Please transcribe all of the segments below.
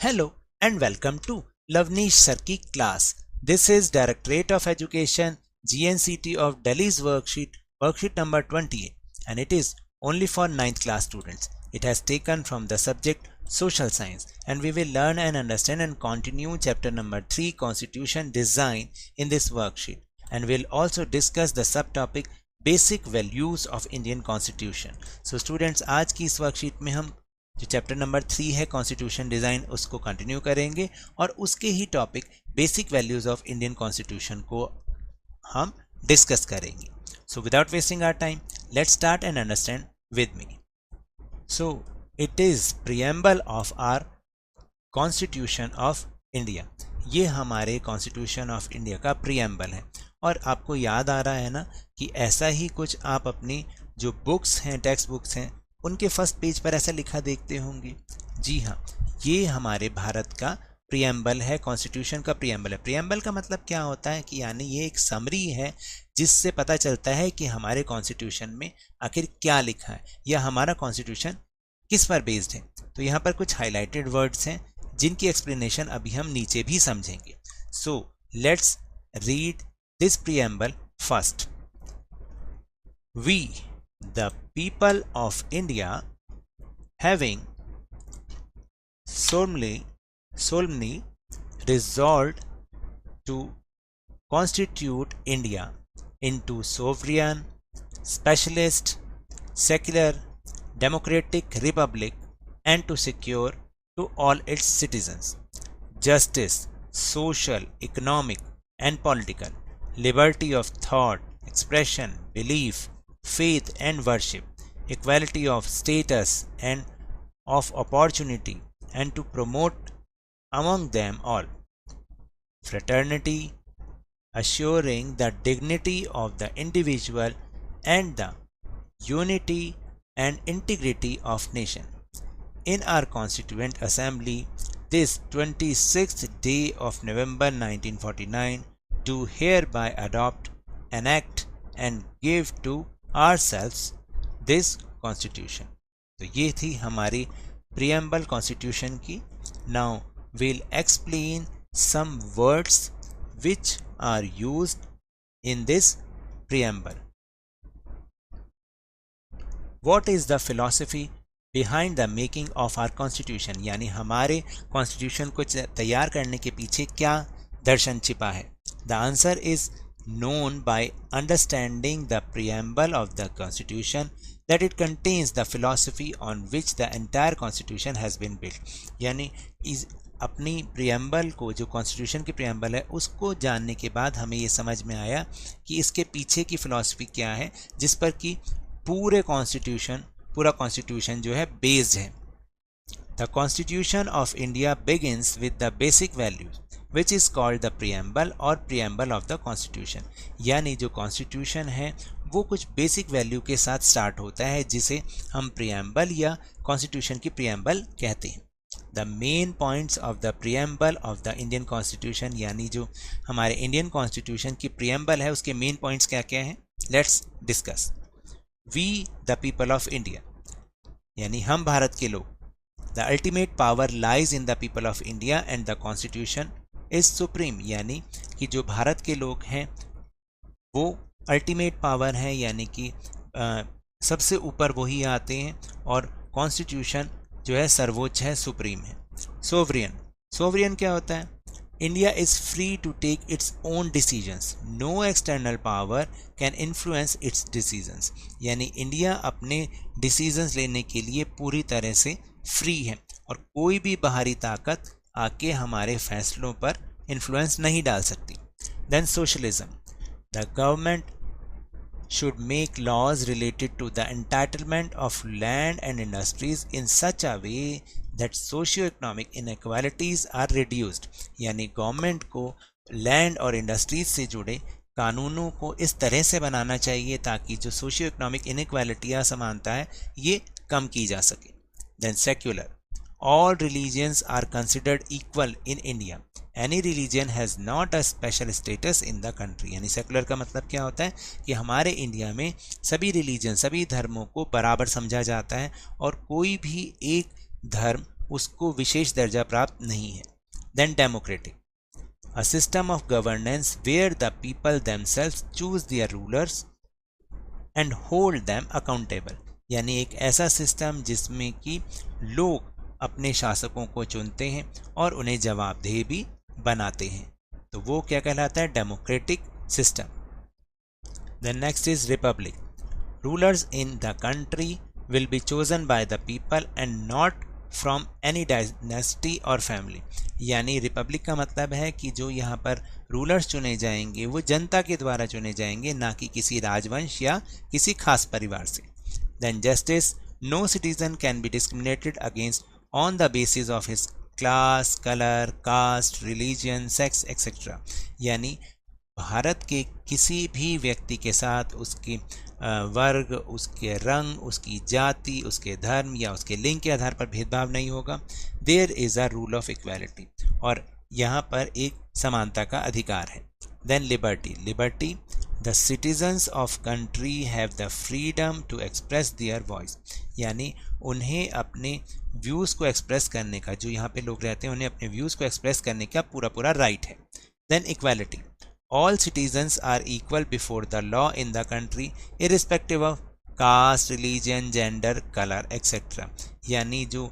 Hello and welcome to Lavneesh Sir की class. This is Directorate of Education GNCT of Delhi's worksheet number 28, and it is only for 9th class students. It has taken from the subject Social Science, and we will learn and understand and continue chapter number 3 Constitution Design in this worksheet, and we'll also discuss the subtopic Basic Values of Indian Constitution. So students, आज की इस worksheet में हम जो chapter number 3 है constitution design उसको continue करेंगे और उसके ही topic basic values of Indian constitution को हम डिस्कस करेंगे. So without wasting our time let's start and understand with me. So it is preamble of our constitution of India. ये हमारे कॉन्स्टिट्यूशन ऑफ इंडिया का प्रीएम्बल है. और आपको याद आ रहा है ना कि ऐसा ही कुछ आप अपनी जो बुक्स हैं, टेक्स्ट बुक्स हैं, उनके फर्स्ट पेज पर ऐसा लिखा देखते होंगे. जी हाँ, ये हमारे भारत का प्रीएम्बल है, कॉन्स्टिट्यूशन का प्रीएम्बल है. प्रीएम्बल का मतलब क्या होता है कि यानी ये एक समरी है जिससे पता चलता है कि हमारे कॉन्स्टिट्यूशन में आखिर क्या लिखा है या हमारा कॉन्स्टिट्यूशन किस पर बेस्ड है. तो यहाँ पर कुछ हाईलाइटेड वर्ड्स हैं जिनकी एक्सप्लेनेशन अभी हम नीचे भी समझेंगे. So let's read this preamble first. We the people of India, having solemnly resolved to constitute India into sovereign, specialist, secular, democratic republic, and to secure to all its citizens justice, social, economic, and political liberty of thought, expression, belief, faith and worship, equality of status and of opportunity, and to promote among them all fraternity, assuring the dignity of the individual and the unity and integrity of nation. In our Constituent Assembly, this 26th day of November 1949, do hereby adopt, enact, and give to ourselves this constitution. तो ये थी हमारी preamble constitution की. Now we'll explain some words which are used in this preamble. What is the philosophy behind the making of our constitution? यानी हमारे constitution को तैयार करने के पीछे क्या दर्शन छिपा है. The answer is known by understanding the preamble of the constitution, that it contains the philosophy on which the entire constitution has been built. यानी इस अपनी प्रीएम्बल को, जो कॉन्स्टिट्यूशन की प्रीएम्बल है, उसको जानने के बाद हमें ये समझ में आया कि इसके पीछे की फिलॉसफी क्या है जिस पर कि पूरा कॉन्स्टिट्यूशन जो है बेस्ड है. The Constitution of India begins with the basic values which is called the preamble और preamble of the constitution. यानी जो कॉन्स्टिट्यूशन है वो कुछ बेसिक वैल्यू के साथ स्टार्ट होता है जिसे हम preamble या कॉन्स्टिट्यूशन की preamble कहते हैं. The main points of the preamble of the Indian Constitution, यानी जो हमारे इंडियन कॉन्स्टिट्यूशन की preamble है उसके मेन पॉइंट्स क्या क्या हैं, let's discuss. We the people of India, यानी हम भारत के लोग. The ultimate power lies in the people of India and the Constitution is supreme, यानी कि जो भारत के लोग हैं वो अल्टीमेट पावर है, यानी कि सबसे ऊपर वही आते हैं और कॉन्स्टिट्यूशन जो है सर्वोच्च है, सुप्रीम है. सोवरियन क्या होता है? India is free to take its own decisions, no external power can influence its decisions. यानी इंडिया अपने डिसीजंस लेने के लिए पूरी तरह से फ्री है और कोई भी बाहरी ताकत आके हमारे फैसलों पर इन्फ्लुएंस नहीं डाल सकती. Then socialism. The government should make laws related to the entitlement of land and industries in such a way that socio-economic inequalities are reduced. यानी गवर्नमेंट को लैंड और इंडस्ट्रीज से जुड़े कानूनों को इस तरह से बनाना चाहिए ताकि जो सोशियो इकोनॉमिक इनइक्वालिटी या समानता है ये कम की जा सके. Then secular. All religions are considered equal in India. Any religion has not a special status in the country. यानी सेकुलर का मतलब क्या होता है कि हमारे इंडिया में सभी रिलीजन, सभी धर्मों को बराबर समझा जाता है और कोई भी एक धर्म उसको विशेष दर्जा प्राप्त नहीं है। Then democratic, a system of governance where the people themselves choose their rulers and hold them accountable, यानी एक ऐसा सिस्टम जिसमें कि लोग अपने शासकों को चुनते हैं और उन्हें जवाबदेह भी बनाते हैं, तो वो क्या कहलाता है? Democratic system. Then next is republic. Rulers in the country will be chosen by the people and not from any dynasty और फैमिली, यानी रिपब्लिक का मतलब है कि जो यहाँ पर रूलर्स चुने जाएंगे वो जनता के द्वारा चुने जाएंगे, ना कि किसी राजवंश या किसी खास परिवार से। Then justice, no citizen can be discriminated against on the basis of his class, colour, caste, religion, sex etcetera, यानी भारत के किसी भी व्यक्ति के साथ उसके वर्ग, उसके रंग, उसकी जाति, उसके धर्म या उसके लिंग के आधार पर भेदभाव नहीं होगा। There is a rule of equality, और यहाँ पर एक समानता का अधिकार है। Then liberty, liberty, the citizens of country have the freedom to express their voice, यानी उन्हें अपने व्यूज़ को एक्सप्रेस करने का, जो यहाँ पे लोग रहते हैं उन्हें अपने व्यूज़ को एक्सप्रेस करने का पूरा राइट है। Then equality, all citizens are equal before the law in the country irrespective of caste, religion, gender, color etc, यानी जो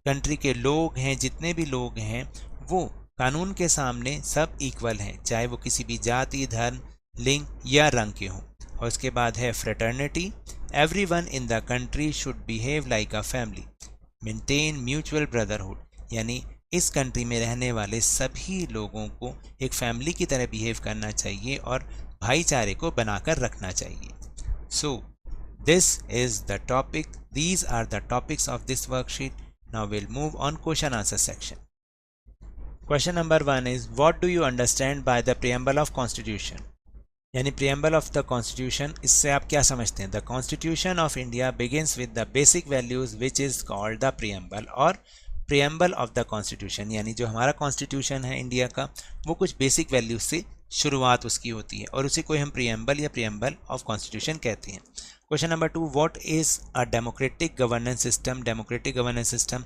कंट्री के लोग हैं, जितने भी लोग हैं, वो कानून के सामने सब इक्वल हैं, चाहे वो किसी भी जाति, धर्म, लिंग या रंग के हों। और उसके बाद है fraternity, everyone in the country should behave like a family, maintain mutual brotherhood, यानी इस कंट्री में रहने वाले सभी लोगों को एक फैमिली की तरह बिहेव करना चाहिए और भाईचारे को बनाकर रखना चाहिए। So this is the topic, these are the topics of this worksheet. Now will move on question answer section. Question number 1 is what do you understand by the preamble of constitution, यानी preamble of the constitution, इससे आप क्या समझते हैं? The constitution of India begins with the basic values which is called the preamble, और preamble of the constitution, यानी जो हमारा कॉन्स्टिट्यूशन है इंडिया का, वो कुछ बेसिक वैल्यूज से शुरुआत उसकी होती है और उसी को हम प्रीएम्बल या प्रीएम्बल ऑफ कॉन्स्टिट्यूशन कहते हैं। Question number 2, what is a democratic governance system, democratic governance system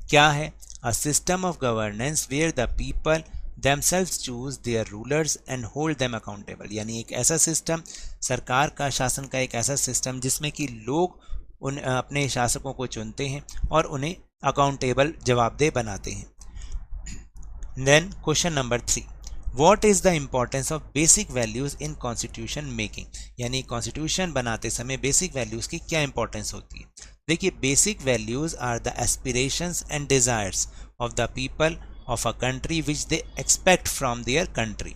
क्या है? A system of governance where the people themselves choose their rulers and hold them accountable, यानी एक ऐसा सिस्टम, सरकार का, शासन का एक ऐसा सिस्टम जिसमें कि लोग उन अपने शासकों को चुनते हैं और उन्हें अकाउंटेबल, जवाबदेह बनाते हैं। Then question number 3, what is the importance of basic values in constitution making, यानी कॉन्स्टिट्यूशन बनाते समय बेसिक वैल्यूज की क्या इंपॉर्टेंस होती है? देखिए, basic values are the aspirations and desires of the people of a country which they expect from their country,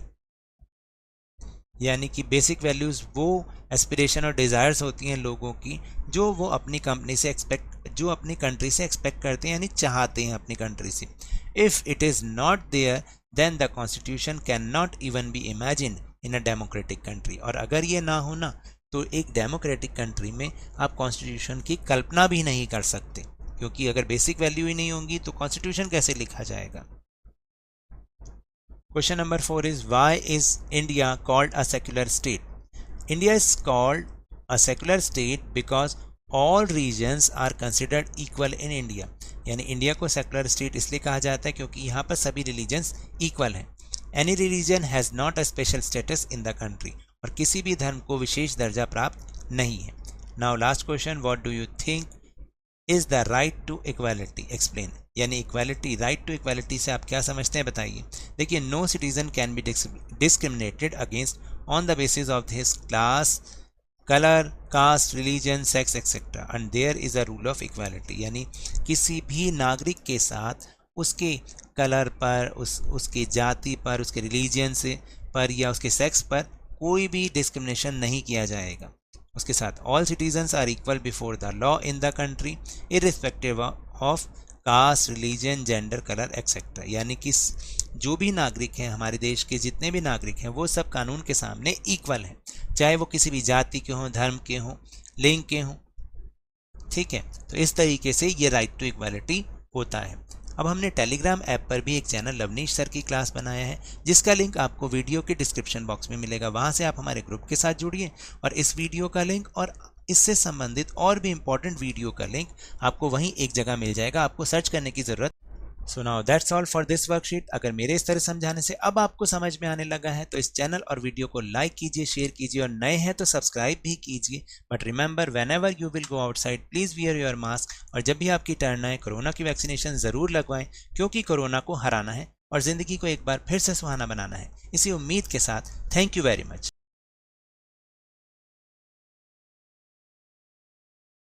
यानी कि बेसिक वैल्यूज़ वो एस्पिरेशन और डिज़ायर्स होती हैं लोगों की, जो वो अपनी कंपनी से जो अपनी कंट्री से एक्सपेक्ट करते हैं, यानी चाहते हैं अपनी कंट्री से। If it is not there then the constitution can not even be imagined in a democratic country, और अगर ये ना हो ना, तो एक डेमोक्रेटिक कंट्री में आप कॉन्स्टिट्यूशन की कल्पना भी नहीं कर सकते, क्योंकि अगर बेसिक वैल्यू ही नहीं होंगी तो कॉन्स्टिट्यूशन कैसे लिखा जाएगा। Question number 4 is why is India called a secular state? India is called a secular state because all regions are considered equal in India. यानी इंडिया को सेकुलर स्टेट इसलिए कहा जाता है क्योंकि यहाँ पर सभी रिलीजन्स इक्वल हैं। Any religion has not a special status in the country, और किसी भी धर्म को विशेष दर्जा प्राप्त नहीं है। Now last question, what do you think is the right to equality? Explain, यानी इक्वालिटी, राइट टू इक्वालिटी से आप क्या समझते हैं, बताइए। देखिए, no citizen can be discriminated against on the basis of his class, colour, caste, religion, sex etcetera, and there is a rule of equality, यानी किसी भी नागरिक के साथ उसके कलर पर, उसकी जाति पर, उसके रिलीजन से पर या उसके सेक्स पर कोई भी डिस्क्रिमिनेशन नहीं किया जाएगा। उसके साथ all citizens are equal before the law in the country irrespective of caste, religion, gender, colour etcetera, यानी कि जो भी नागरिक हैं, हमारे देश के जितने भी नागरिक हैं, वो सब कानून के सामने इक्वल हैं, चाहे वो किसी भी जाति के हों, धर्म के हों, लिंग के हों। ठीक है, तो इस तरीके से ये राइट टू इक्वालिटी होता है। अब हमने टेलीग्राम ऐप पर भी एक चैनल लवनीश सर की क्लास बनाया है, जिसका लिंक आपको वीडियो के डिस्क्रिप्शन बॉक्स में मिलेगा। वहाँ से आप हमारे ग्रुप के साथ जुड़िए और इस वीडियो का लिंक और इससे संबंधित और भी इंपॉर्टेंट वीडियो का लिंक आपको वहीं एक जगह मिल जाएगा, आपको सर्च करने की जरूरत। So now that's all for this worksheet. अगर मेरे इस तरह समझाने से अब आपको समझ में आने लगा है तो इस चैनल और वीडियो को लाइक कीजिए, शेयर कीजिए और नए हैं तो सब्सक्राइब भी कीजिए। But remember, when ever you will go outside please wear your mask, और जब भी आपकी टर्न आए कोरोना की वैक्सीनेशन जरूर लगवाएं, क्योंकि कोरोना को हराना है और जिंदगी को एक बार फिर से सुहाना बनाना है। इसी उम्मीद के साथ थैंक यू वेरी मच।